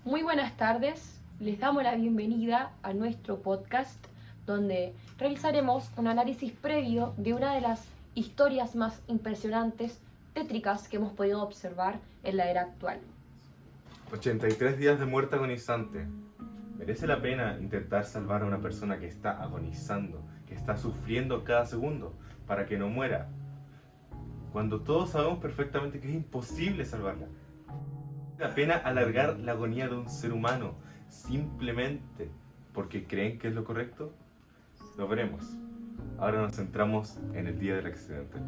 Muy buenas tardes, les damos la bienvenida a nuestro podcast donde realizaremos un análisis previo de una de las historias más impresionantes, tétricas que hemos podido observar en la era actual. 83 días de muerte agonizante. ¿Merece la pena intentar salvar a una persona que está agonizando, que está sufriendo cada segundo para que no muera? Cuando todos sabemos perfectamente que es imposible salvarla. ¿Vale la pena alargar la agonía de un ser humano simplemente porque creen que es lo correcto? Lo veremos. Ahora nos centramos en el día del accidente.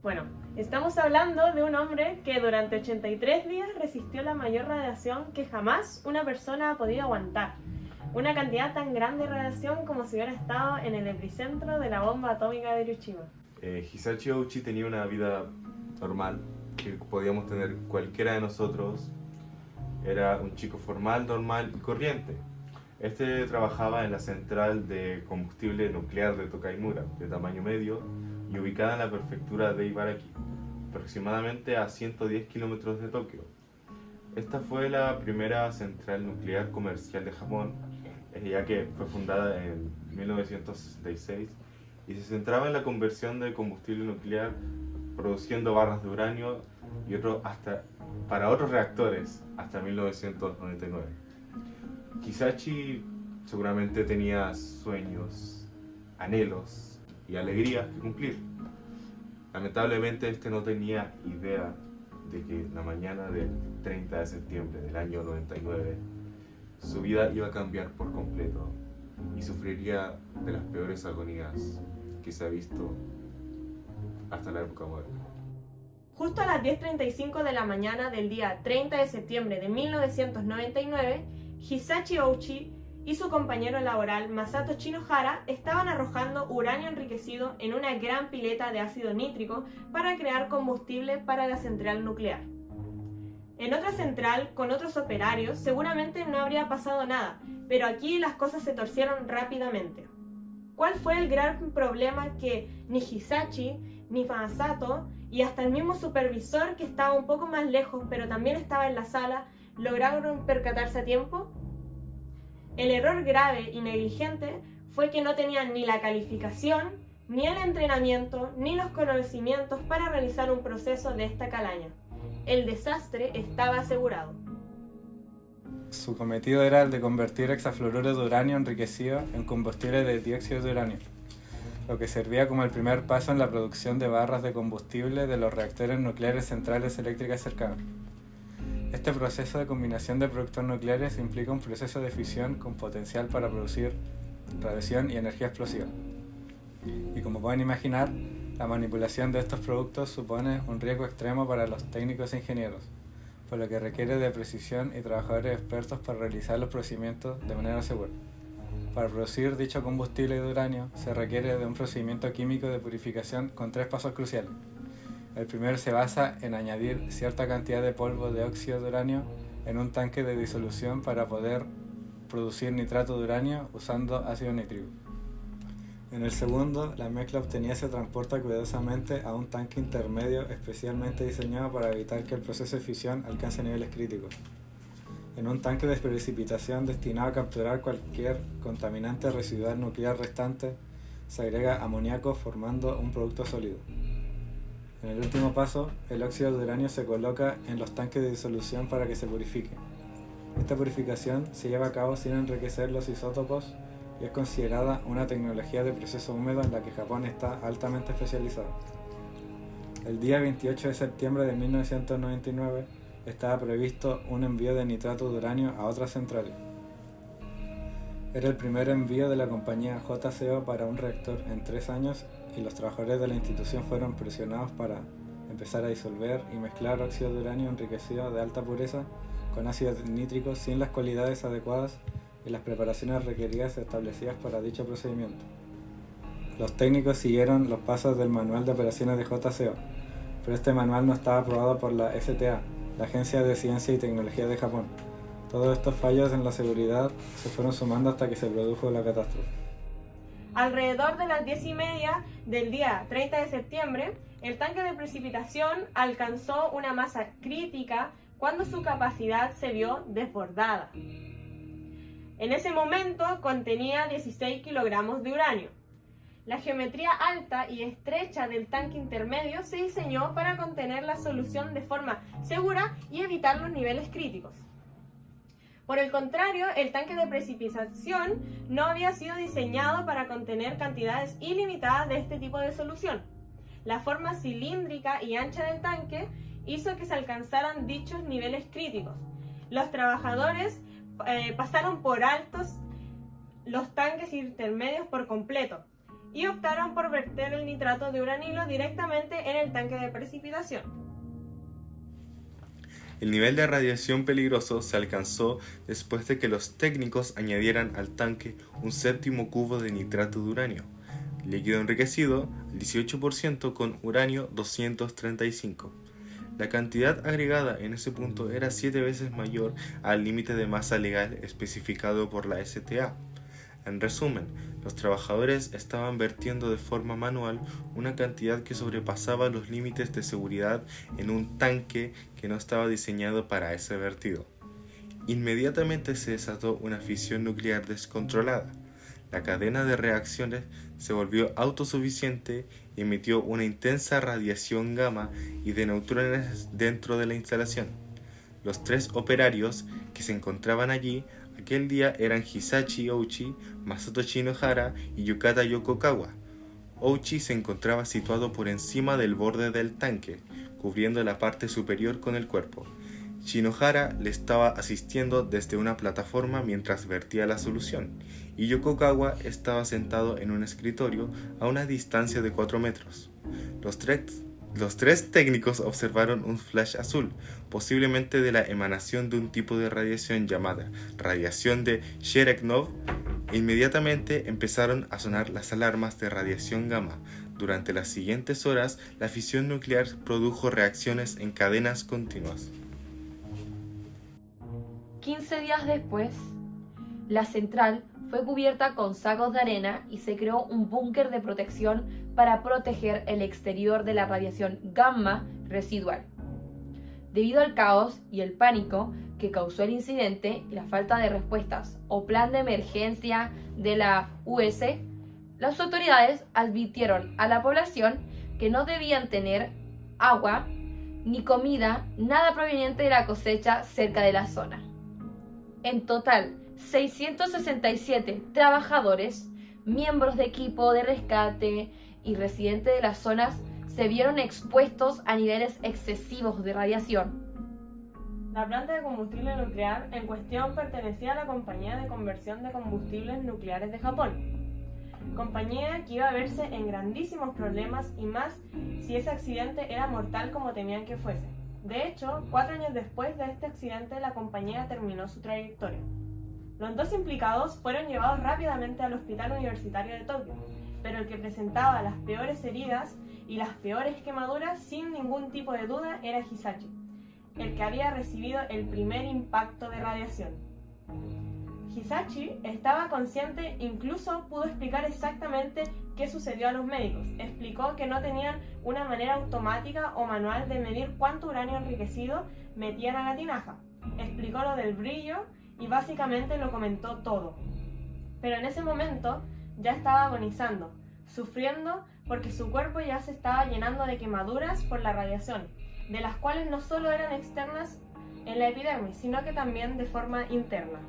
Bueno, estamos hablando de un hombre que durante 83 días resistió la mayor radiación que jamás una persona ha podido aguantar. Una cantidad tan grande de radiación como si hubiera estado en el epicentro de la bomba atómica de Hiroshima. Hisashi Ouchi tenía una vida normal que podíamos tener cualquiera de nosotros. Era un chico formal, normal y corriente. Este trabajaba en la central de combustible nuclear de Tokaimura, de tamaño medio y ubicada en la prefectura de Ibaraki, aproximadamente a 110 kilómetros de Tokio. Esta fue la primera central nuclear comercial de Japón, ya que fue fundada en 1966 y se centraba en la conversión de combustible nuclear, produciendo barras de uranio y para otros reactores hasta 1999. Hisashi seguramente tenía sueños, anhelos y alegrías que cumplir. Lamentablemente este no tenía idea de que la mañana del 30 de septiembre del año 99 su vida iba a cambiar por completo y sufriría de las peores agonías que se ha visto hasta la época moderna. Justo a las 10:35 de la mañana del día 30 de septiembre de 1999, Hisashi Ouchi y su compañero laboral Masato Shinohara estaban arrojando uranio enriquecido en una gran pileta de ácido nítrico para crear combustible para la central nuclear. En otra central, con otros operarios, seguramente no habría pasado nada, pero aquí las cosas se torcieron rápidamente. ¿Cuál fue el gran problema que ni Hisashi, ni Masato, y hasta el mismo supervisor que estaba un poco más lejos, pero también estaba en la sala, lograron percatarse a tiempo? El error grave y negligente fue que no tenían ni la calificación, ni el entrenamiento, ni los conocimientos para realizar un proceso de esta calaña. El desastre estaba asegurado. Su cometido era el de convertir hexafluoruro de uranio enriquecido en combustible de dióxido de uranio, lo que servía como el primer paso en la producción de barras de combustible de los reactores nucleares centrales eléctricas cercanas. Este proceso de combinación de productos nucleares implica un proceso de fisión con potencial para producir radiación y energía explosiva. Y como pueden imaginar, la manipulación de estos productos supone un riesgo extremo para los técnicos e ingenieros, por lo que requiere de precisión y trabajadores expertos para realizar los procedimientos de manera segura. Para producir dicho combustible de uranio se requiere de un procedimiento químico de purificación con 3 pasos cruciales. El primero se basa en añadir cierta cantidad de polvo de óxido de uranio en un tanque de disolución para poder producir nitrato de uranio usando ácido nítrico. En el segundo, la mezcla obtenida se transporta cuidadosamente a un tanque intermedio especialmente diseñado para evitar que el proceso de fisión alcance niveles críticos. En un tanque de precipitación destinado a capturar cualquier contaminante residual nuclear restante, se agrega amoníaco formando un producto sólido. En el último paso, el óxido de uranio se coloca en los tanques de disolución para que se purifique. Esta purificación se lleva a cabo sin enriquecer los isótopos y es considerada una tecnología de proceso húmedo en la que Japón está altamente especializado. El día 28 de septiembre de 1999 estaba previsto un envío de nitrato de uranio a otras centrales. Era el primer envío de la compañía JCO para un reactor en 3 años y los trabajadores de la institución fueron presionados para empezar a disolver y mezclar óxido de uranio enriquecido de alta pureza con ácido nítrico sin las cualidades adecuadas y las preparaciones requeridas establecidas para dicho procedimiento. Los técnicos siguieron los pasos del manual de operaciones de JCO, pero este manual no estaba aprobado por la STA, la Agencia de Ciencia y Tecnología de Japón. Todos estos fallos en la seguridad se fueron sumando hasta que se produjo la catástrofe. Alrededor de las 10:30 del día 30 de septiembre, El tanque de precipitación alcanzó una masa crítica cuando su capacidad se vio desbordada. En ese momento contenía 16 kilogramos de uranio. La geometría alta y estrecha del tanque intermedio se diseñó para contener la solución de forma segura y evitar los niveles críticos. Por el contrario, el tanque de precipitación no había sido diseñado para contener cantidades ilimitadas de este tipo de solución. La forma cilíndrica y ancha del tanque hizo que se alcanzaran dichos niveles críticos. Los trabajadores pasaron por altos los tanques intermedios por completo y optaron por verter el nitrato de uranilo directamente en el tanque de precipitación. El nivel de radiación peligroso se alcanzó después de que los técnicos añadieran al tanque un séptimo cubo de nitrato de uranio, líquido enriquecido al 18% con uranio 235. La cantidad agregada en ese punto era 7 veces mayor al límite de masa legal especificado por la STA. En resumen, los trabajadores estaban vertiendo de forma manual una cantidad que sobrepasaba los límites de seguridad en un tanque que no estaba diseñado para ese vertido. Inmediatamente se desató una fisión nuclear descontrolada. La cadena de reacciones se volvió autosuficiente y emitió una intensa radiación gamma y de neutrones dentro de la instalación. Los 3 operarios que se encontraban allí aquel día eran Hisashi Ouchi, Masato Shinohara y Yukata Yokokawa. Ouchi se encontraba situado por encima del borde del tanque, cubriendo la parte superior con el cuerpo. Shinohara le estaba asistiendo desde una plataforma mientras vertía la solución, y Yokokawa estaba sentado en un escritorio a una distancia de 4 metros. Los tres técnicos observaron un flash azul, posiblemente de la emanación de un tipo de radiación llamada radiación de Cherenkov, e inmediatamente empezaron a sonar las alarmas de radiación gamma. Durante las siguientes horas, la fisión nuclear produjo reacciones en cadenas continuas. 15 días después, la central fue cubierta con sacos de arena y se creó un búnker de protección para proteger el exterior de la radiación gamma residual. Debido al caos y el pánico que causó el incidente y la falta de respuestas o plan de emergencia de la US, las autoridades advirtieron a la población que no debían tener agua ni comida, nada proveniente de la cosecha cerca de la zona. En total, 667 trabajadores, miembros de equipo de rescate y residentes de las zonas se vieron expuestos a niveles excesivos de radiación. La planta de combustible nuclear en cuestión pertenecía a la Compañía de Conversión de Combustibles Nucleares de Japón, compañía que iba a verse en grandísimos problemas y más si ese accidente era mortal como temían que fuese. De hecho, 4 años después de este accidente la compañía terminó su trayectoria. Los 2 implicados fueron llevados rápidamente al Hospital Universitario de Tokio, pero el que presentaba las peores heridas y las peores quemaduras sin ningún tipo de duda era Hisashi, el que había recibido el primer impacto de radiación. Hisashi estaba consciente, incluso pudo explicar exactamente qué sucedió a los médicos. Explicó que no tenían una manera automática o manual de medir cuánto uranio enriquecido metían a la tinaja. Explicó lo del brillo y básicamente lo comentó todo. Pero en ese momento ya estaba agonizando, sufriendo porque su cuerpo ya se estaba llenando de quemaduras por la radiación, de las cuales no solo eran externas en la epidermis, sino que también de forma interna.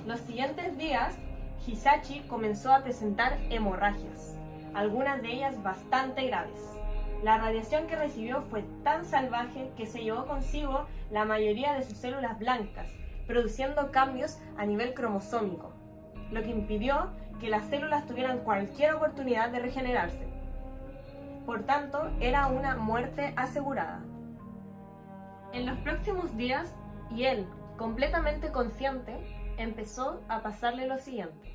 Los siguientes días, Hisashi comenzó a presentar hemorragias, algunas de ellas bastante graves. La radiación que recibió fue tan salvaje que se llevó consigo la mayoría de sus células blancas, produciendo cambios a nivel cromosómico, lo que impidió que las células tuvieran cualquier oportunidad de regenerarse. Por tanto, era una muerte asegurada. En los próximos días, y él, completamente consciente, empezó a pasarle lo siguiente.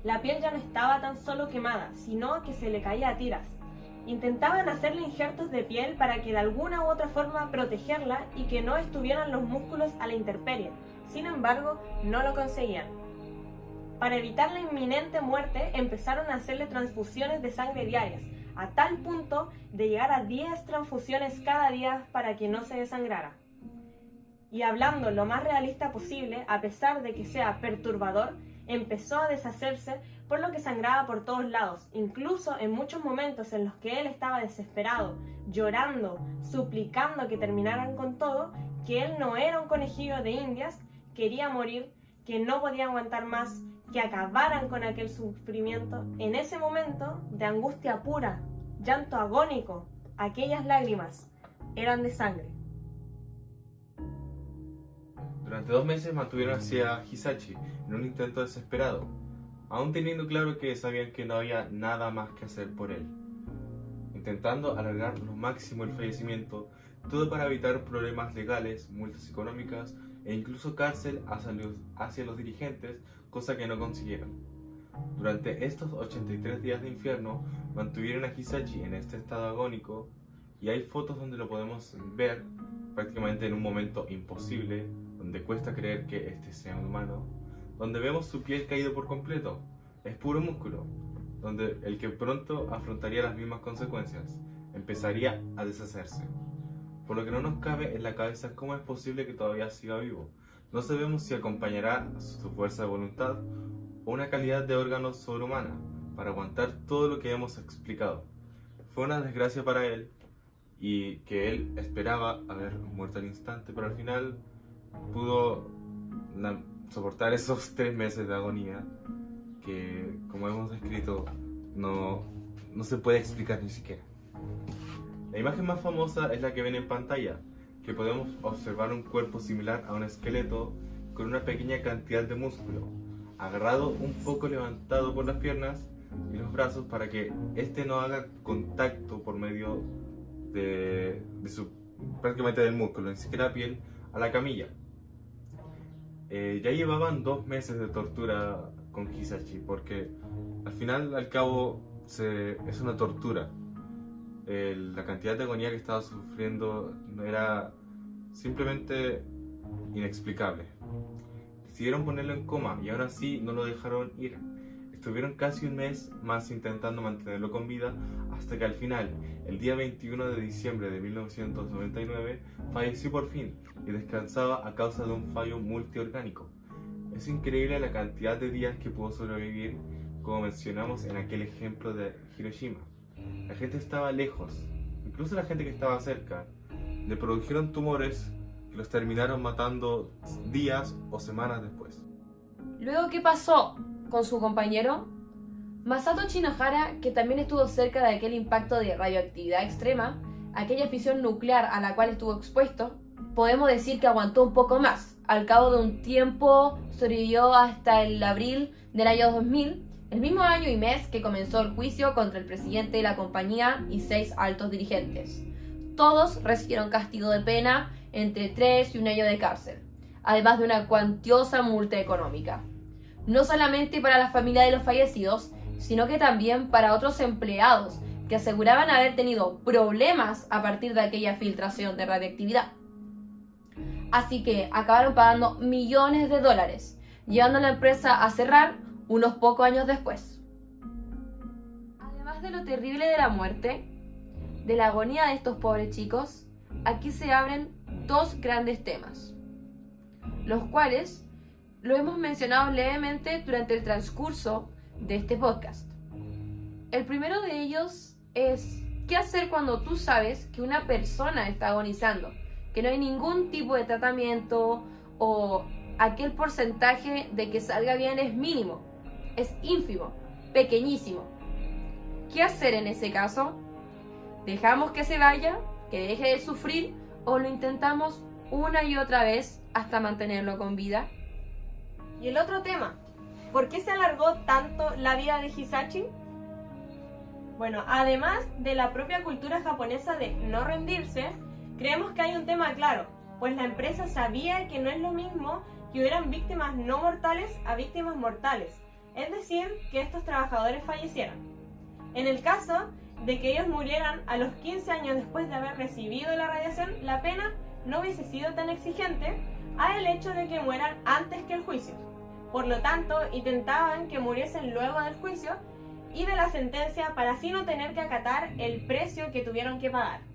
La piel ya no estaba tan solo quemada, sino que se le caía a tiras. Intentaban hacerle injertos de piel para que de alguna u otra forma protegerla y que no estuvieran los músculos a la intemperie. Sin embargo, no lo conseguían. Para evitar la inminente muerte, empezaron a hacerle transfusiones de sangre diarias, a tal punto de llegar a 10 transfusiones cada día para que no se desangrara. Y hablando lo más realista posible, a pesar de que sea perturbador, empezó a deshacerse, por lo que sangraba por todos lados, incluso en muchos momentos en los que él estaba desesperado, llorando, suplicando que terminaran con todo, que él no era un conejillo de indias, quería morir, que no podía aguantar más, que acabaran con aquel sufrimiento. En ese momento de angustia pura, llanto agónico, aquellas lágrimas eran de sangre. Durante 2 meses mantuvieron hacia Hisashi en un intento desesperado, aún teniendo claro que sabían que no había nada más que hacer por él, intentando alargar lo máximo el fallecimiento, todo para evitar problemas legales, multas económicas e incluso cárcel hacia los dirigentes, cosa que no consiguieron. Durante estos 83 días de infierno mantuvieron a Hisashi en este estado agónico, y hay fotos donde lo podemos ver prácticamente en un momento imposible, donde cuesta creer que este sea un humano, donde vemos su piel caída por completo, es puro músculo, donde el que pronto afrontaría las mismas consecuencias, empezaría a deshacerse. Por lo que no nos cabe en la cabeza cómo es posible que todavía siga vivo. No sabemos si acompañará su fuerza de voluntad o una calidad de órganos sobrehumana para aguantar todo lo que hemos explicado. Fue una desgracia para él, y que él esperaba haber muerto al instante, pero al final pudo soportar esos 3 meses de agonía que, como hemos descrito, no se puede explicar ni siquiera. La imagen más famosa es la que ven en pantalla, que podemos observar un cuerpo similar a un esqueleto con una pequeña cantidad de músculo, agarrado un poco levantado por las piernas y los brazos para que este no haga contacto por medio de prácticamente del músculo, ni siquiera piel, a la camilla. Ya llevaban 2 meses de tortura con Hisashi, porque al final, al cabo, es una tortura. La cantidad de agonía que estaba sufriendo era simplemente inexplicable. Decidieron ponerlo en coma y aún así no lo dejaron ir. Estuvieron casi 1 mes más intentando mantenerlo con vida, hasta que al final, el día 21 de diciembre de 1999, falleció por fin y descansaba a causa de un fallo multiorgánico. Es increíble la cantidad de días que pudo sobrevivir, como mencionamos en aquel ejemplo de Hiroshima. La gente estaba lejos, incluso la gente que estaba cerca, le produjeron tumores que los terminaron matando días o semanas después. Luego, ¿qué pasó con su compañero? Masato Shinohara, que también estuvo cerca de aquel impacto de radioactividad extrema, aquella fisión nuclear a la cual estuvo expuesto, podemos decir que aguantó un poco más. Al cabo de un tiempo sobrevivió hasta el abril del año 2000, el mismo año y mes que comenzó el juicio contra el presidente de la compañía y 6 altos dirigentes. Todos recibieron castigo de pena entre 3 y 1 año de cárcel, además de una cuantiosa multa económica. No solamente para la familia de los fallecidos, sino que también para otros empleados que aseguraban haber tenido problemas a partir de aquella filtración de radiactividad. Así que acabaron pagando millones de dólares, llevando a la empresa a cerrar unos pocos años después. Además de lo terrible de la muerte, de la agonía de estos pobres chicos, aquí se abren 2 grandes temas, los cuales lo hemos mencionado levemente durante el transcurso de este podcast. El primero de ellos es ¿qué hacer cuando tú sabes que una persona está agonizando? Que no hay ningún tipo de tratamiento o aquel porcentaje de que salga bien es mínimo, es ínfimo, pequeñísimo. ¿Qué hacer en ese caso? ¿Dejamos que se vaya, que deje de sufrir, o lo intentamos una y otra vez hasta mantenerlo con vida? Y el otro tema, ¿por qué se alargó tanto la vida de Hisashi? Bueno, además de la propia cultura japonesa de no rendirse, creemos que hay un tema claro, pues la empresa sabía que no es lo mismo que hubieran víctimas no mortales a víctimas mortales, es decir, que estos trabajadores fallecieran. En el caso de que ellos murieran a los 15 años después de haber recibido la radiación, la pena no hubiese sido tan exigente al hecho de que mueran antes que el juicio. Por lo tanto, intentaban que muriesen luego del juicio y de la sentencia para así no tener que acatar el precio que tuvieron que pagar.